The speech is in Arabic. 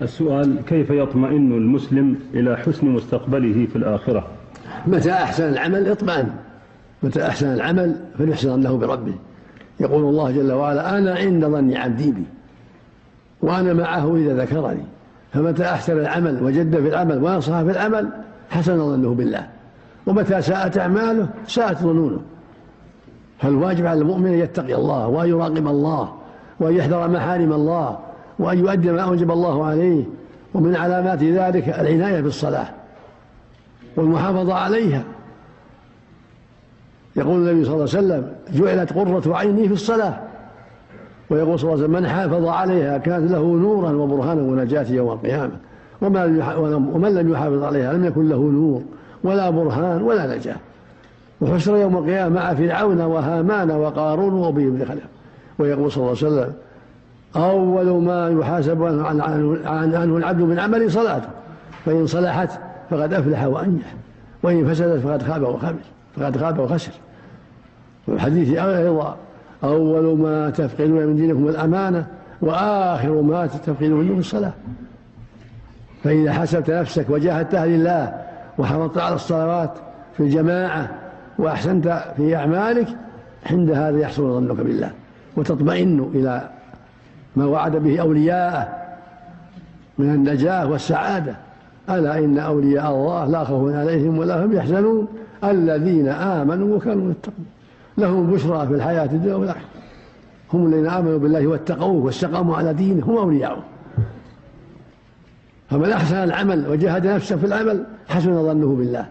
السؤال: كيف يطمئن المسلم إلى حسن مستقبله في الآخرة؟ متى أحسن العمل اطمئن، متى أحسن العمل فليحسن ظنه بربه. يقول الله جل وعلا: أنا عند ظن عبدي بي وأنا معه إذا ذكرني. فمتى أحسن العمل وجد في العمل ونصح في العمل حسن ظنه بالله، ومتى ساءت أعماله ساءت ظنونه. فالواجب على المؤمن أن يتقي الله وأن يراقب الله وأن يحذر محارم الله وأن يؤدي ما أوجب الله عليه. ومن علامات ذلك العناية بالصلاة والمحافظة عليها. يقول النبي صلى الله عليه وسلم: جعلت قرة عيني في الصلاة. ويقول صلى الله عليه وسلم: من حافظ عليها كانت له نورا وبرهانا ونجاة يوم القيامة، ومن لم يحافظ عليها لم يكن له نور ولا برهان ولا نجاة. وحشر يوم القيامة مع فرعون وهامان وقارون وأبي بن خلف. ويقول صلى الله عليه وسلم: أول ما يحاسب عنه العبد من عمل صلاته، فإن صلحت فقد أفلح وأنجح، وإن فسدت فقد خاب وخسر. والحديث أيضا: أول ما تفقدون من دينكم الأمانة، وآخر ما تفقدون منه الصلاة. فإذا حسبت نفسك وجاهدتها لله وحافظت على الصلوات في الجماعة وأحسنت في أعمالك، عند هذا يحصل ظنك بالله وتطمئن إلى ما وعد به أولياءه من النجاة والسعادة. ألا إن أولياء الله لا خوف عليهم ولا هم يحزنون الذين آمنوا وكانوا يتقون لهم بشرى في الحياة الدنيا والآخرة. هم الذين آمنوا بالله واتقوه واستقاموا على دينه هم أولياؤه. فمن أحسن العمل وجاهد نفسه في العمل حسن ظنه بالله.